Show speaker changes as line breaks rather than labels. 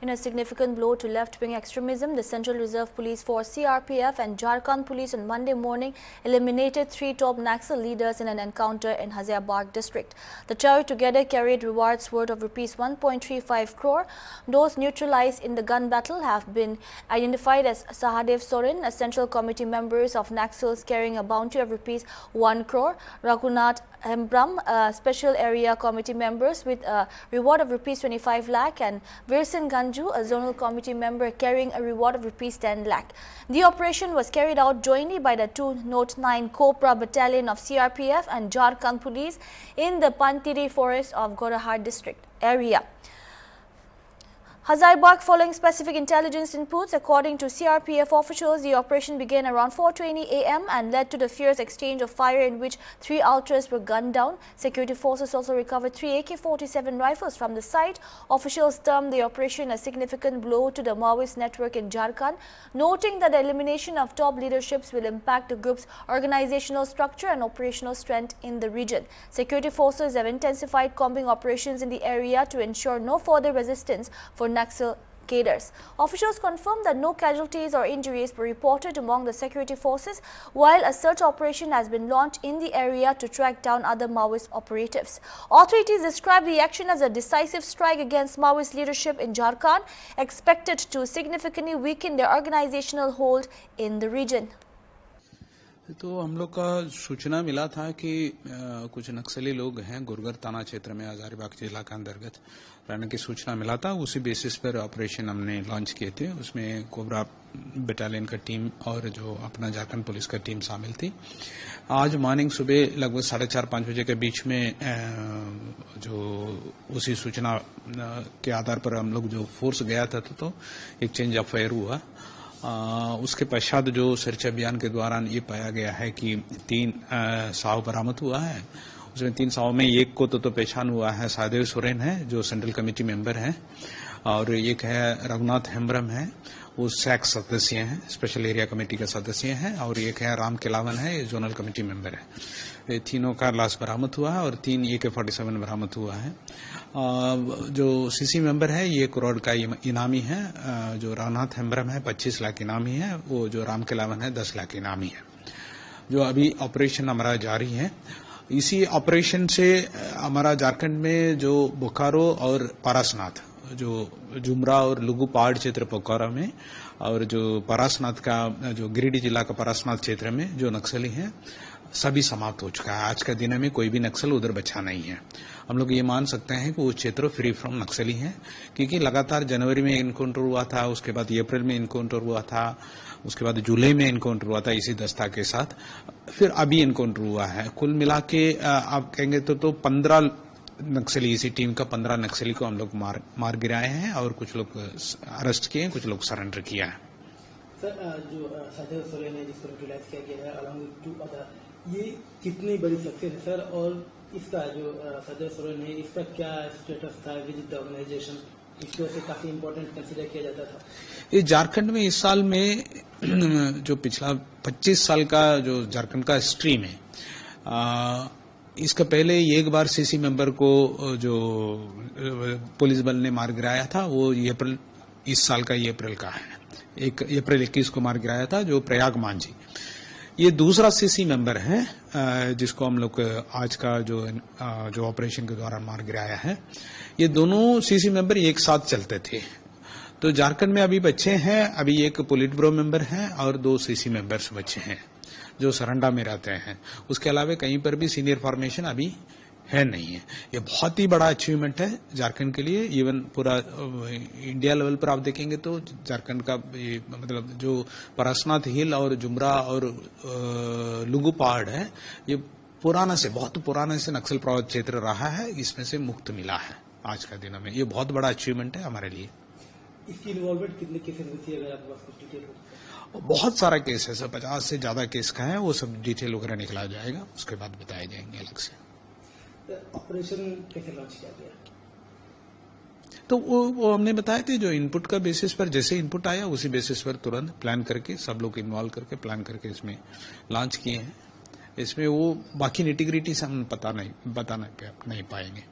In a significant blow to left-wing extremism, the Central Reserve Police Force CRPF and Jharkhand Police on Monday morning eliminated 3 top Naxal leaders in an encounter in Ghaziabad district. The trio together carried rewards worth of rupees 1.35 crore. Those neutralized in the gun battle have been identified as Sahadev Soren, a central committee members of Naxals carrying a bounty of rupees 1 crore, Raghunath Hembram, special area committee members with a reward of rupees 25 lakh, and Virsin Ganju, a zonal committee member carrying a reward of rupees 10 lakh. The operation was carried out jointly by the 2 Note 9 Cobra Battalion of CRPF and Jharkhand Police in the Pantiri forest of Gorahar district area. Ghaziabad, following specific intelligence inputs, according to CRPF officials, the operation began around 4:20 a.m. and led to the fierce exchange of fire in which 3 ultras were gunned down. Security forces also recovered 3 AK-47 rifles from the site. Officials termed the operation a significant blow to the Maoist network in Jharkhand, noting that the elimination of top leaderships will impact the group's organizational structure and operational strength in the region. Security forces have intensified combing operations in the area to ensure no further resistance for Naxal cadres. Officials confirmed that no casualties or injuries were reported among the security forces, while a search operation has been launched in the area to track down other Maoist operatives. Authorities described the action as a decisive strike against Maoist leadership in Jharkhand, expected to significantly weaken their organizational hold in the region.
तो हम लोग का सूचना मिला था कि कुछ नक्सली लोग हैं गुरगर थाना क्षेत्र में हजारीबाग जिला के अंतर्गत रहने की सूचना मिला था। उसी बेसिस पर ऑपरेशन हमने लॉन्च किए थे। उसमें कोबरा बटालियन का टीम और जो अपना झारखंड पुलिस का टीम शामिल थी। आज मॉर्निंग सुबह लगभग 4:30-5 बजे के बीच में जो उसी सूचना के आधार पर हम लोग जो फोर्स गया था तो एक चेंज ऑफ फायर हुआ। उसके पश्चात जो सर्च अभियान के दौरान ये पाया गया है कि 3 साव बरामद हुआ है। उसमें 3 साव में एक को तो पहचान हुआ है, सादेव सोरेन है जो सेंट्रल कमेटी मेंबर है, और एक है रघुनाथ हेम्ब्रम है, वो सैक सदस्य हैं, स्पेशल एरिया कमेटी का सदस्य हैं, और एक है राम केलावन है, ये जोनल कमेटी मेंबर है। ये तीनों का लाश बरामद हुआ है और 3 AK-47 बरामद हुआ है। जो सीसी मेंबर है ये 1 करोड़ का इनामी है, जो रघुनाथ हेम्ब्रम है 25 लाख इनामी है, वो जो राम केलावन है 10 लाख इनामी है। जो अभी ऑपरेशन हमारा जारी है, इसी ऑपरेशन से हमारा झारखंड में जो बोकारो और पारसनाथ, जो जुमरा और लुगु पहाड़ क्षेत्र पोखरा में, और जो पारसनाथ का जो गिरिडीह जिला का पारसनाथ क्षेत्र में जो नक्सली हैं सभी समाप्त हो चुका है। आज का दिन में कोई भी नक्सल उधर बचा नहीं है। हम लोग ये मान सकते हैं कि वो क्षेत्र फ्री फ्रॉम नक्सली है, क्योंकि लगातार जनवरी में इनकाउंटर हुआ था, उसके बाद अप्रैल में इनकाउंटर हुआ था, उसके बाद जुलाई में इनकाउंटर हुआ था इसी दस्ता के साथ, फिर अभी इनकाउंटर हुआ है। कुल मिला के आप कहेंगे तो 15 नक्सली, इसी टीम का 15 नक्सली को हम लोग मार गिराए हैं और कुछ लोग अरेस्ट किए हैं, कुछ लोग सरेंडर किया है।
सर, जो सादेव सोरेन है जिसको यूटिलाइज किया गया है अलॉन्ग विद 2 अदर, ये कितनी बड़ी सक्सेस है सर? और इसका जो सादेव सोरेन है इसका क्या स्टेटस था विद द ऑर्गेनाइजेशन? इसकी वजह से काफी इम्पोर्टेंट कंसिडर किया जाता था।
ये झारखंड में इस साल में जो पिछला 25 साल का जो झारखंड का स्ट्रीम है, इसका पहले एक बार सीसी मेंबर को जो पुलिस बल ने मार गिराया था, वो अप्रैल इस साल का अप्रैल का है, अप्रैल 21 को मार गिराया था, जो प्रयाग मांझी। ये दूसरा सीसी मेंबर है जिसको हम लोग आज का जो ऑपरेशन के दौरान मार गिराया है। ये दोनों सीसी मेंबर एक साथ चलते थे। तो झारखंड में अभी बच्चे हैं, अभी एक पोलिट ब्यूरो मेंबर है और 2 सीसी मेंबर्स बच्चे हैं जो सरंडा में रहते हैं। उसके अलावा कहीं पर भी सीनियर फॉर्मेशन अभी है नहीं है। ये बहुत ही बड़ा अचीवमेंट है झारखंड के लिए। इवन पूरा इंडिया लेवल पर आप देखेंगे तो झारखंड का मतलब जो पारसनाथ हिल और जुमरा और लुगु पहाड़ है, ये बहुत पुराने से नक्सल प्रभावित क्षेत्र रहा है, इसमें से मुक्त मिला है आज का दिन में। ये बहुत बड़ा अचीवमेंट है हमारे लिए।
इसकी इन्वॉल्वमेंट कितने केसेस में थी, अगर आपके पास कुछ डिटेल हो?
बहुत सारा केस है सर, 50 से ज्यादा केस का है। वो सब डिटेल वगैरह निकला जाएगा, उसके बाद बताए जाएंगे अलग से।
ऑपरेशन कैसे लॉन्च किया गया?
तो वो हमने बताया थे, जो इनपुट का बेसिस पर जैसे इनपुट आया उसी बेसिस पर तुरंत प्लान करके सब लोग इन्वॉल्व करके प्लान करके इसमें लॉन्च किए हैं। इसमें वो बाकी निटिग्रिटी से हम बता नहीं पाएंगे।